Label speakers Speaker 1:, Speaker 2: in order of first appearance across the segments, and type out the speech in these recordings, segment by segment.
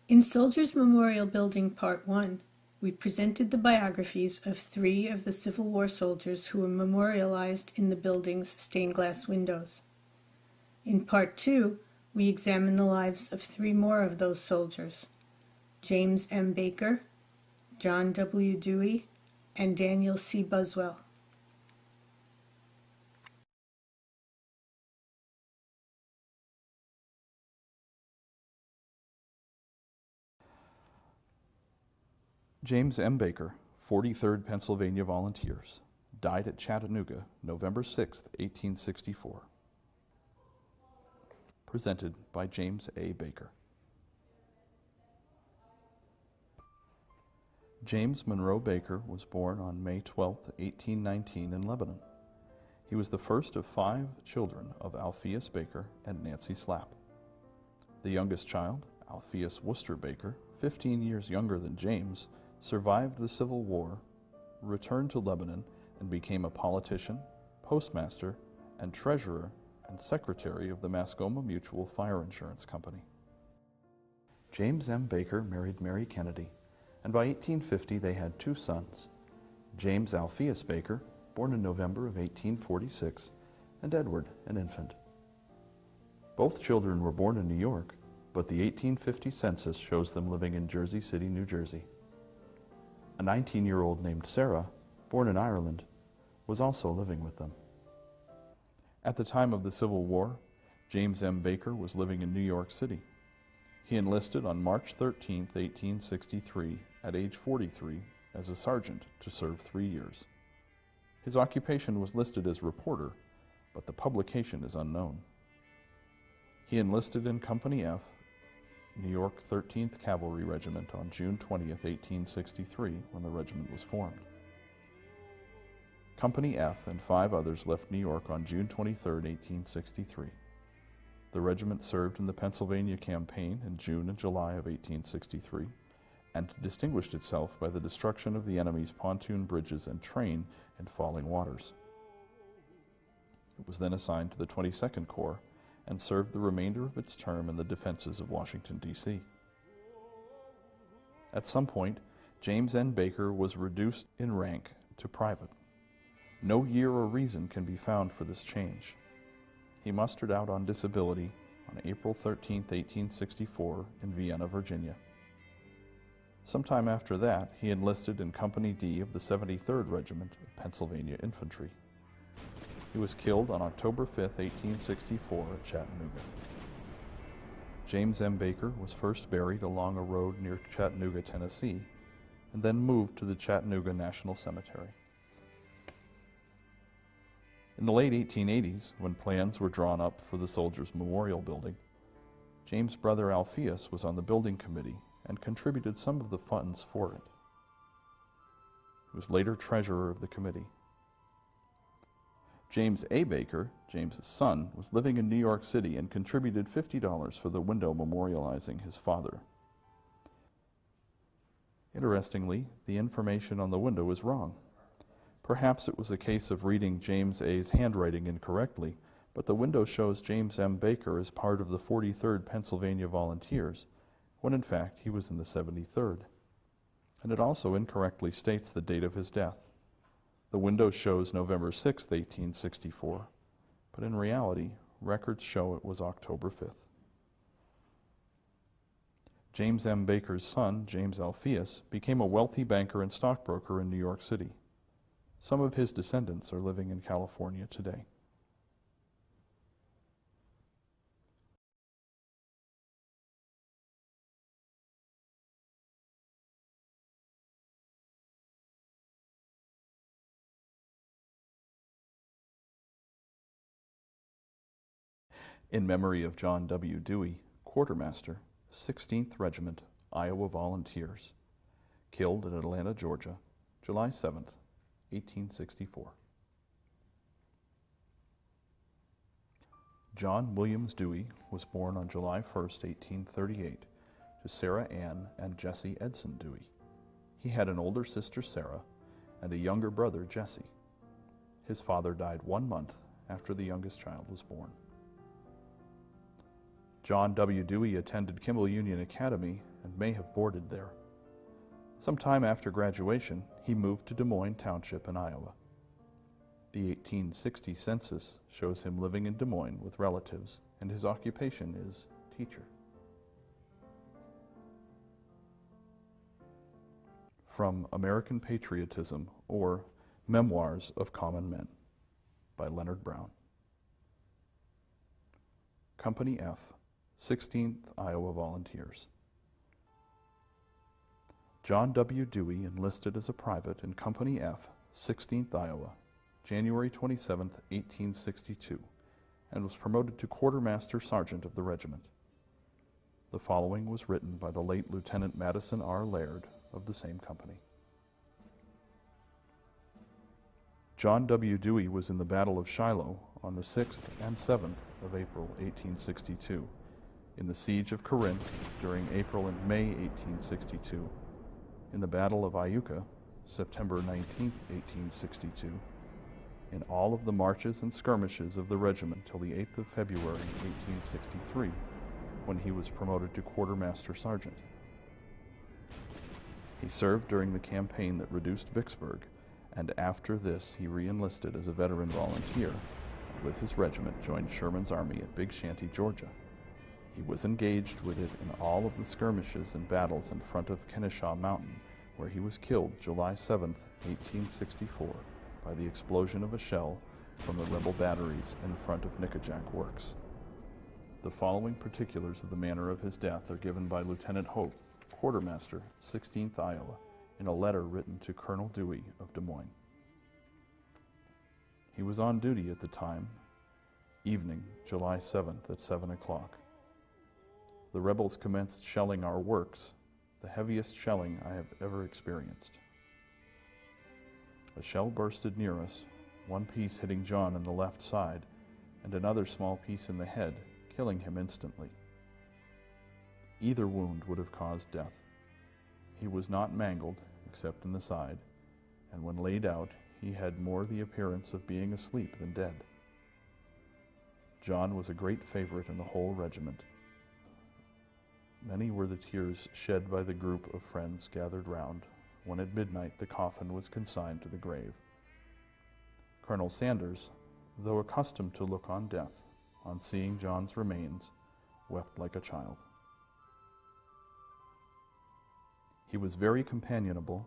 Speaker 1: In Soldiers Memorial Building Part 1, we presented the biographies of 3 of the Civil War soldiers who were memorialized in the building's stained glass windows. In Part 2, we examined the lives of 3 more of those soldiers: James M. Baker, John W. Dewey, and Daniel C. Buswell.
Speaker 2: James M. Baker, 43rd Pennsylvania Volunteers, died at Chattanooga, November 6, 1864. Presented by James A. Baker. James Monroe Baker was born on May 12, 1819 in Lebanon. He was the first of 5 children of Alpheus Baker and Nancy Slapp. The youngest child, Alpheus Worcester Baker, 15 years younger than James, survived the Civil War, returned to Lebanon, and became a politician, postmaster, and treasurer and secretary of the Mascoma Mutual Fire Insurance Company. James M. Baker married Mary Kennedy, and by 1850 they had 2 sons, James Alpheus Baker, born in November of 1846, and Edward, an infant. Both children were born in New York, but the 1850 census shows them living in Jersey City, New Jersey. A 19-year-old named Sarah, born in Ireland, was also living with them. At the time of the Civil War, James M. Baker was living in New York City. He enlisted on March 13, 1863, at age 43, as a sergeant to serve 3 years. His occupation was listed as reporter, but the publication is unknown. He enlisted in Company F, New York 13th Cavalry Regiment on June 20, 1863, when the regiment was formed. Company F and 5 others left New York on June 23, 1863. The regiment served in the Pennsylvania Campaign in June and July of 1863 and distinguished itself by the destruction of the enemy's pontoon bridges and train in falling waters. It was then assigned to the 22nd Corps and served the remainder of its term in the defenses of Washington, D.C. At some point, James N. Baker was reduced in rank to private. No year or reason can be found for this change. He mustered out on disability on April 13, 1864, in Vienna, Virginia. Sometime after that, he enlisted in Company D of the 73rd Regiment of Pennsylvania Infantry. He was killed on October 5, 1864, at Chattanooga. James M. Baker was first buried along a road near Chattanooga, Tennessee, and then moved to the Chattanooga National Cemetery. In the late 1880s, when plans were drawn up for the Soldiers Memorial Building, James' brother Alpheus was on the building committee and contributed some of the funds for it. He was later treasurer of the committee. James A. Baker, James's son, was living in New York City and contributed $50 for the window memorializing his father. Interestingly, the information on the window is wrong. Perhaps it was a case of reading James A.'s handwriting incorrectly, but the window shows James M. Baker as part of the 43rd Pennsylvania Volunteers, when in fact he was in the 73rd. And it also incorrectly states the date of his death. The window shows November 6, 1864, but in reality, records show it was October 5th. James M. Baker's son, James Alpheus, became a wealthy banker and stockbroker in New York City. Some of his descendants are living in California today. In memory of John W. Dewey, quartermaster, 16th Regiment, Iowa Volunteers, killed in Atlanta, Georgia, July 7th, 1864. John Williams Dewey was born on July 1, 1838, to Sarah Ann and Jesse Edson Dewey. He had an older sister, Sarah, and a younger brother, Jesse. His father died 1 month after the youngest child was born. John W. Dewey attended Kimball Union Academy and may have boarded there. Sometime after graduation, he moved to Des Moines Township in Iowa. The 1860 census shows him living in Des Moines with relatives, and his occupation is teacher. From American Patriotism, or Memoirs of Common Men, by Leonard Brown. Company F, 16th Iowa Volunteers. John W. Dewey enlisted as a private in Company F, 16th Iowa, January 27, 1862, and was promoted to quartermaster sergeant of the regiment. The following was written by the late Lieutenant Madison R. Laird of the same company. John W. Dewey was in the Battle of Shiloh on the 6th and 7th of April, 1862, in the Siege of Corinth during April and May 1862, in the Battle of Iuka, September 19, 1862, in all of the marches and skirmishes of the regiment till the 8th of February, 1863, when he was promoted to quartermaster sergeant. He served during the campaign that reduced Vicksburg, and after this he re-enlisted as a veteran volunteer, and with his regiment joined Sherman's army at Big Shanty, Georgia. He was engaged with it in all of the skirmishes and battles in front of Kennesaw Mountain, where he was killed July 7, 1864, by the explosion of a shell from the rebel batteries in front of Nickajack Works. The following particulars of the manner of his death are given by Lieutenant Hope, quartermaster, 16th Iowa, in a letter written to Colonel Dewey of Des Moines. He was on duty at the time, evening, July 7th at 7 o'clock. The rebels commenced shelling our works, the heaviest shelling I have ever experienced. A shell bursted near us, one piece hitting John in the left side, and another small piece in the head, killing him instantly. Either wound would have caused death. He was not mangled, except in the side, and when laid out, he had more the appearance of being asleep than dead. John was a great favorite in the whole regiment. Many were the tears shed by the group of friends gathered round, when at midnight the coffin was consigned to the grave. Colonel Sanders, though accustomed to look on death, on seeing John's remains, wept like a child. He was very companionable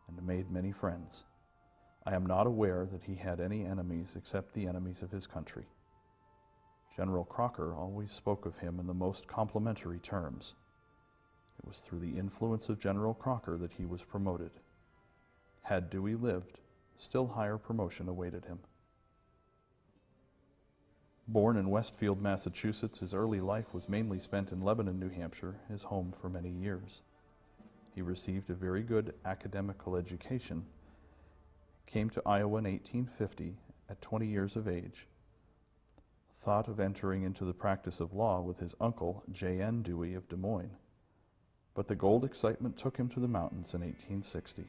Speaker 2: and made many friends. I am not aware that he had any enemies except the enemies of his country. General Crocker always spoke of him in the most complimentary terms. It was through the influence of General Crocker that he was promoted. Had Dewey lived, still higher promotion awaited him. Born in Westfield, Massachusetts, his early life was mainly spent in Lebanon, New Hampshire, his home for many years. He received a very good academical education, came to Iowa in 1850 at 20 years of age, thought of entering into the practice of law with his uncle, J.N. Dewey of Des Moines, but the gold excitement took him to the mountains in 1860.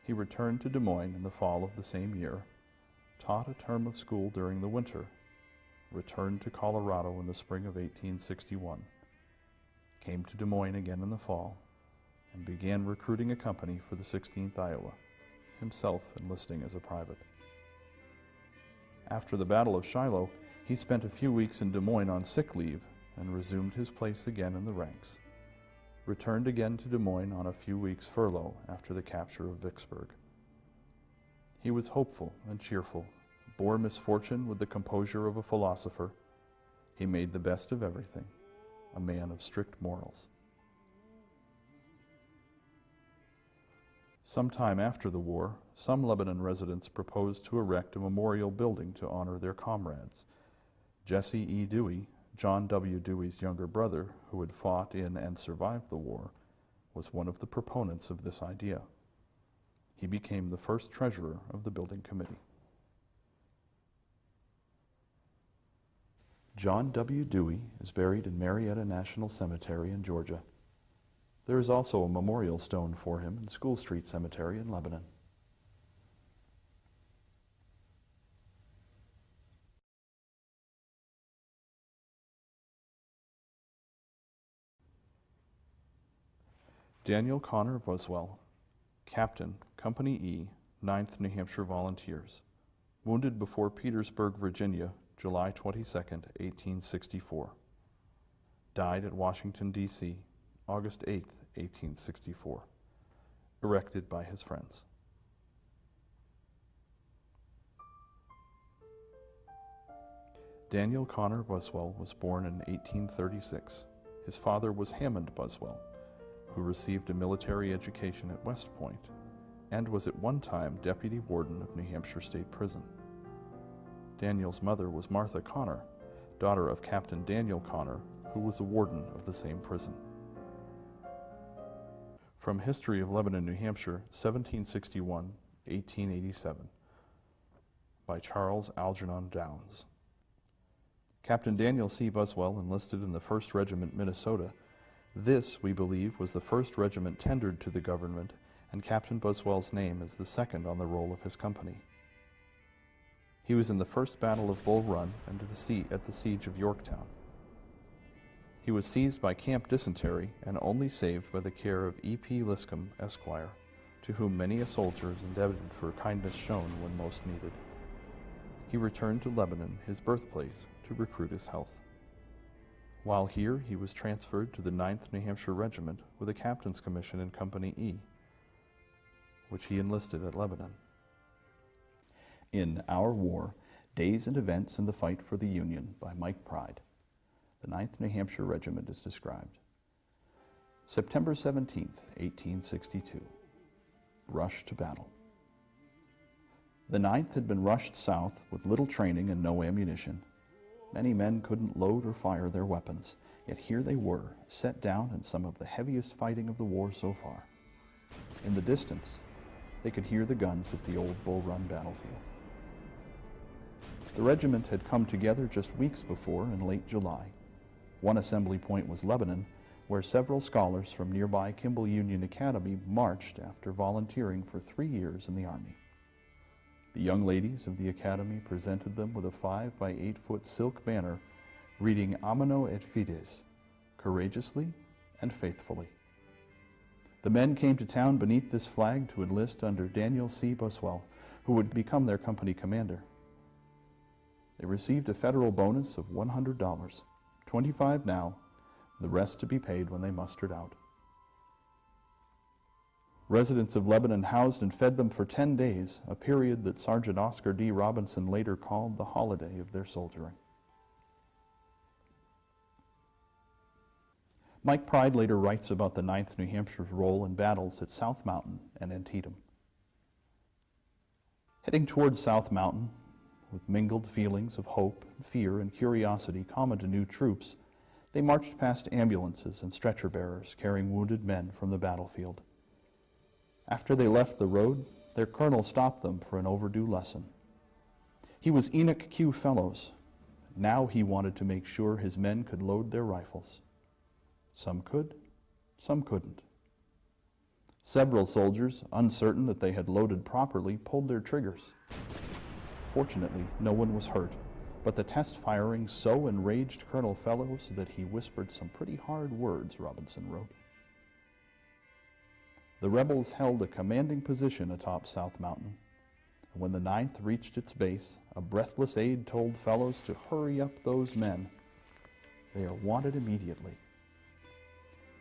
Speaker 2: He returned to Des Moines in the fall of the same year, taught a term of school during the winter, returned to Colorado in the spring of 1861, came to Des Moines again in the fall, and began recruiting a company for the 16th Iowa, himself enlisting as a private. After the Battle of Shiloh, he spent a few weeks in Des Moines on sick leave and resumed his place again in the ranks. Returned again to Des Moines on a few weeks' furlough after the capture of Vicksburg. He was hopeful and cheerful, bore misfortune with the composure of a philosopher. He made the best of everything, a man of strict morals. Sometime after the war, some Lebanon residents proposed to erect a memorial building to honor their comrades. Jesse E. Dewey, John W. Dewey's younger brother, who had fought in and survived the war, was one of the proponents of this idea. He became the first treasurer of the building committee. John W. Dewey is buried in Marietta National Cemetery in Georgia. There is also a memorial stone for him in School Street Cemetery in Lebanon. Daniel Connor Buswell, Captain, Company E, 9th New Hampshire Volunteers, wounded before Petersburg, Virginia, July 22, 1864. Died at Washington, D.C., August 8, 1864. Erected by his friends. Daniel Connor Buswell was born in 1836. His father was Hammond Buswell, who received a military education at West Point and was at one time deputy warden of New Hampshire State Prison. Daniel's mother was Martha Connor, daughter of Captain Daniel Connor, who was a warden of the same prison. From History of Lebanon, New Hampshire, 1761-1887, by Charles Algernon Downes. Captain Daniel C. Buswell enlisted in the 1st Regiment, Minnesota. This, we believe, was the first regiment tendered to the government, and Captain Buswell's name is the second on the roll of his company. He was in the First Battle of Bull Run and at the Siege of Yorktown. He was seized by Camp Dysentery and only saved by the care of E.P. Liscombe, Esquire, to whom many a soldier is indebted for kindness shown when most needed. He returned to Lebanon, his birthplace, to recruit his health. While here, he was transferred to the 9th New Hampshire Regiment with a captain's commission in Company E, which he enlisted at Lebanon. In Our War, Days and Events in the Fight for the Union by Mike Pride, the 9th New Hampshire Regiment is described. September 17th, 1862. Rush to battle. The 9th had been rushed south with little training and no ammunition. Many men couldn't load or fire their weapons, yet here they were, set down in some of the heaviest fighting of the war so far. In the distance, they could hear the guns at the old Bull Run battlefield. The regiment had come together just weeks before in late July. One assembly point was Lebanon, where several scholars from nearby Kimball Union Academy marched after volunteering for 3 years in the Army. The young ladies of the academy presented them with a 5 by 8 foot silk banner reading Amano et Fides, courageously and faithfully. The men came to town beneath this flag to enlist under Daniel C. Buswell, who would become their company commander. They received a federal bonus of $100, $25 now, the rest to be paid when they mustered out. Residents of Lebanon housed and fed them for 10 days, a period that Sergeant Oscar D. Robinson later called the holiday of their soldiering. Mike Pride later writes about the 9th New Hampshire's role in battles at South Mountain and Antietam. Heading towards South Mountain, with mingled feelings of hope, fear, and curiosity common to new troops, they marched past ambulances and stretcher bearers carrying wounded men from the battlefield. After they left the road, their colonel stopped them for an overdue lesson. He was Enoch Q. Fellows. Now he wanted to make sure his men could load their rifles. Some could, some couldn't. Several soldiers, uncertain that they had loaded properly, pulled their triggers. Fortunately, no one was hurt, but the test firing so enraged Colonel Fellows that he whispered some pretty hard words, Robinson wrote. The rebels held a commanding position atop South Mountain. When the 9th reached its base, a breathless aide told Fellows to hurry up those men. They are wanted immediately.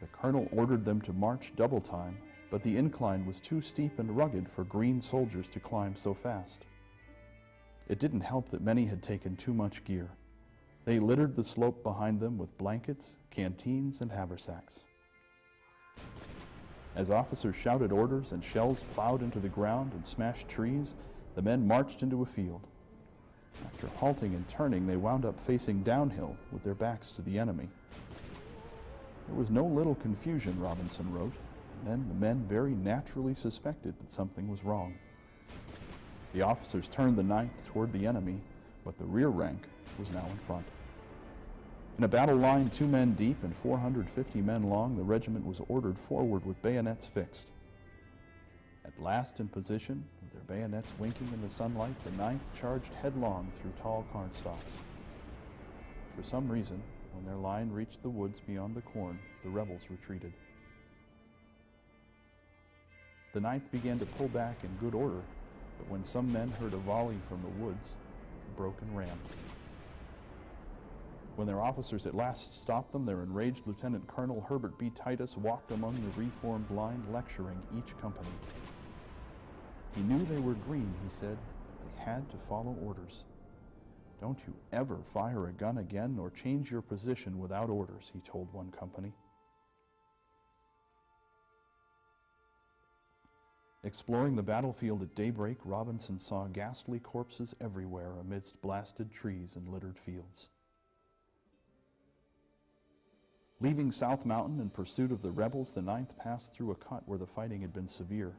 Speaker 2: The colonel ordered them to march double time, but the incline was too steep and rugged for green soldiers to climb so fast. It didn't help that many had taken too much gear. They littered the slope behind them with blankets, canteens, and haversacks. As officers shouted orders and shells plowed into the ground and smashed trees, the men marched into a field. After halting and turning, they wound up facing downhill with their backs to the enemy. There was no little confusion, Robinson wrote, and then the men very naturally suspected that something was wrong. The officers turned the 9th toward the enemy, but the rear rank was now in front. In a battle line 2 men deep and 450 men long, the regiment was ordered forward with bayonets fixed. At last in position, with their bayonets winking in the sunlight, the 9th charged headlong through tall cornstalks. For some reason, when their line reached the woods beyond the corn, the rebels retreated. The 9th began to pull back in good order, but when some men heard a volley from the woods, they broke and ran. When their officers at last stopped them, their enraged Lieutenant Colonel Herbert B. Titus walked among the reformed line, lecturing each company. He knew they were green, he said, but they had to follow orders. Don't you ever fire a gun again or change your position without orders, he told one company. Exploring the battlefield at daybreak, Robinson saw ghastly corpses everywhere amidst blasted trees and littered fields. Leaving South Mountain in pursuit of the rebels, the 9th passed through a cut where the fighting had been severe.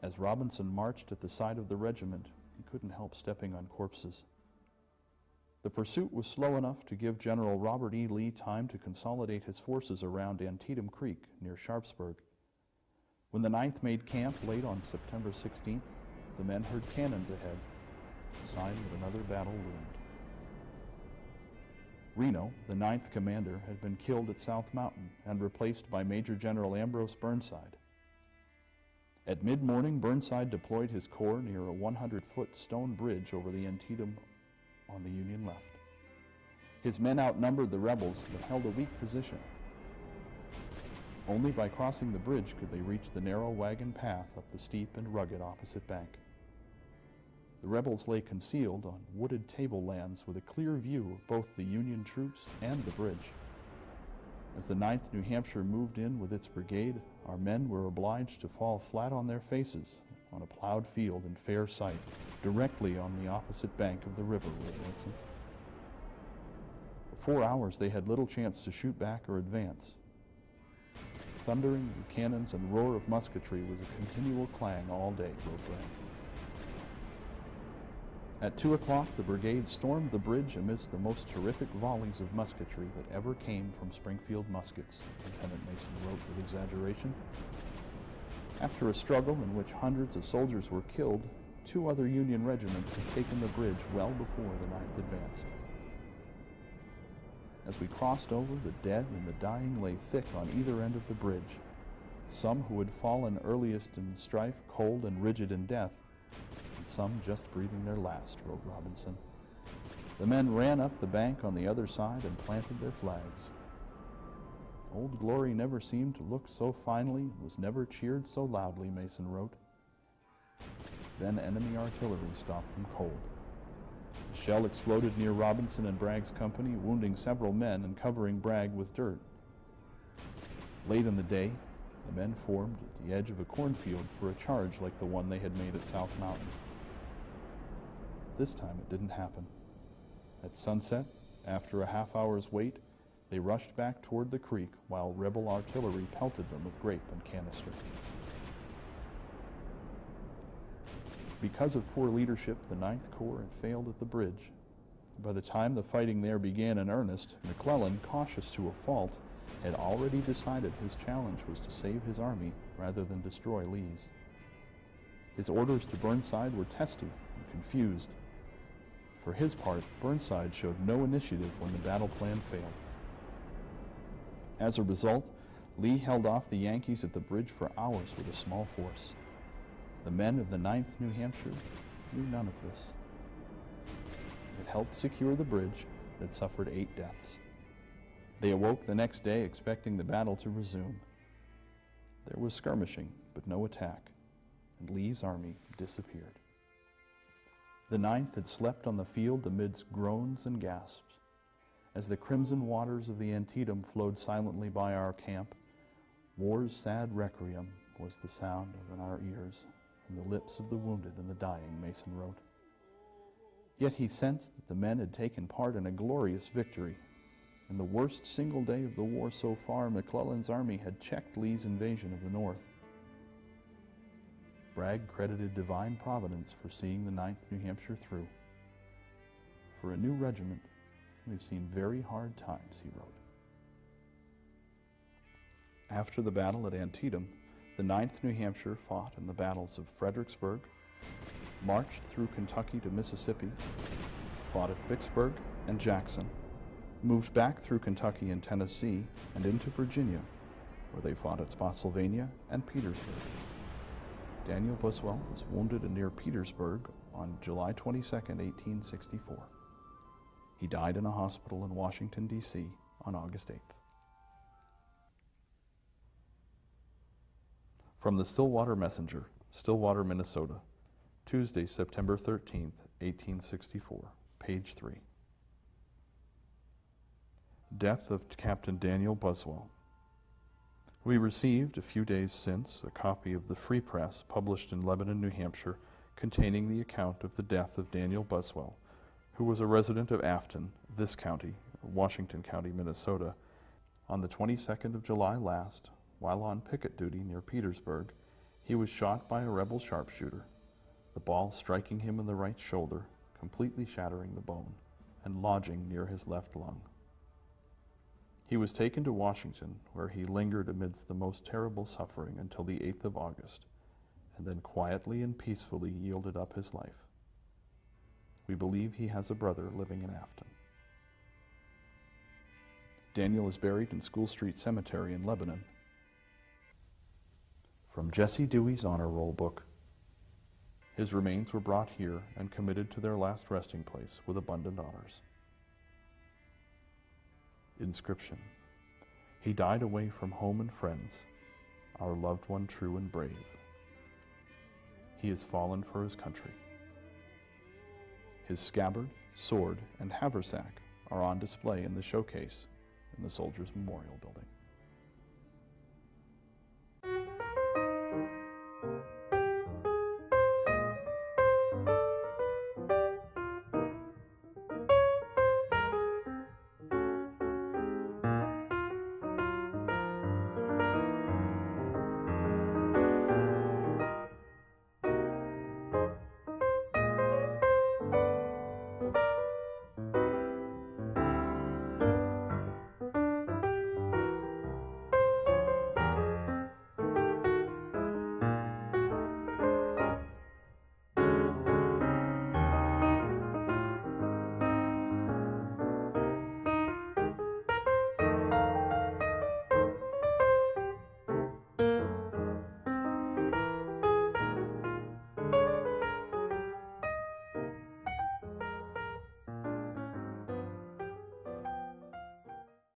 Speaker 2: As Robinson marched at the side of the regiment, he couldn't help stepping on corpses. The pursuit was slow enough to give General Robert E. Lee time to consolidate his forces around Antietam Creek near Sharpsburg. When the 9th made camp late on September 16th, the men heard cannons ahead, a sign that another battle loomed. Reno, the 9th commander, had been killed at South Mountain and replaced by Major General Ambrose Burnside. At mid-morning, Burnside deployed his corps near a 100-foot stone bridge over the Antietam on the Union left. His men outnumbered the rebels but held a weak position. Only by crossing the bridge could they reach the narrow wagon path up the steep and rugged opposite bank. The rebels lay concealed on wooded tablelands with a clear view of both the Union troops and the bridge. As the 9th New Hampshire moved in with its brigade, our men were obliged to fall flat on their faces on a plowed field in fair sight, directly on the opposite bank of the river, Will Mason. For 4 hours they had little chance to shoot back or advance. Thundering cannons and roar of musketry was a continual clang all day, wrote Bragg. At 2 o'clock, the brigade stormed the bridge amidst the most terrific volleys of musketry that ever came from Springfield muskets, Lieutenant Mason wrote with exaggeration. After a struggle in which hundreds of soldiers were killed, 2 other Union regiments had taken the bridge well before the 9th advanced. As we crossed over, the dead and the dying lay thick on either end of the bridge. Some who had fallen earliest in strife, cold and rigid in death, and some just breathing their last, wrote Robinson. The men ran up the bank on the other side and planted their flags. Old Glory never seemed to look so finely and was never cheered so loudly, Mason wrote. Then enemy artillery stopped them cold. A shell exploded near Robinson and Bragg's company, wounding several men and covering Bragg with dirt. Late in the day, the men formed at the edge of a cornfield for a charge like the one they had made at South Mountain. This time it didn't happen. At sunset, after a half-hour's wait, they rushed back toward the creek while rebel artillery pelted them with grape and canister. Because of poor leadership, the 9th Corps had failed at the bridge. By the time the fighting there began in earnest, McClellan, cautious to a fault, had already decided his challenge was to save his army rather than destroy Lee's. His orders to Burnside were testy and confused. For his part, Burnside showed no initiative when the battle plan failed. As a result, Lee held off the Yankees at the bridge for hours with a small force. The men of the 9th New Hampshire knew none of this. It helped secure the bridge that suffered 8 deaths. They awoke the next day expecting the battle to resume. There was skirmishing, but no attack, and Lee's army disappeared. The 9th had slept on the field amidst groans and gasps. As the crimson waters of the Antietam flowed silently by our camp, war's sad requiem was the sound in our ears from the lips of the wounded and the dying, Mason wrote. Yet he sensed that the men had taken part in a glorious victory. In the worst single day of the war so far, McClellan's army had checked Lee's invasion of the North. Bragg credited divine providence for seeing the 9th New Hampshire through. For a new regiment, we've seen very hard times, he wrote. After the battle at Antietam, the 9th New Hampshire fought in the battles of Fredericksburg, marched through Kentucky to Mississippi, fought at Vicksburg and Jackson, moved back through Kentucky and Tennessee and into Virginia, where they fought at Spotsylvania and Petersburg. Daniel Buswell was wounded near Petersburg on July 22, 1864. He died in a hospital in Washington, D.C. on August 8th. From the Stillwater Messenger, Stillwater, Minnesota, Tuesday, September 13, 1864, page 3. Death of Captain Daniel Buswell. We received a few days since a copy of the Free Press published in Lebanon, New Hampshire, containing the account of the death of Daniel Buswell, who was a resident of Afton, this county, Washington County, Minnesota, on the 22nd of July last. While on picket duty near Petersburg, he was shot by a rebel sharpshooter, the ball striking him in the right shoulder, completely shattering the bone, and lodging near his left lung. He was taken to Washington, where he lingered amidst the most terrible suffering until the 8th of August, and then quietly and peacefully yielded up his life. We believe he has a brother living in Afton. Daniel is buried in School Street Cemetery in Lebanon. From Jesse Dewey's Honor Roll Book. His remains were brought here and committed to their last resting place with abundant honors. Inscription: He died away from home and friends, our loved one true and brave. He has fallen for his country. His scabbard, sword, and haversack are on display in the showcase in the Soldiers' Memorial Building.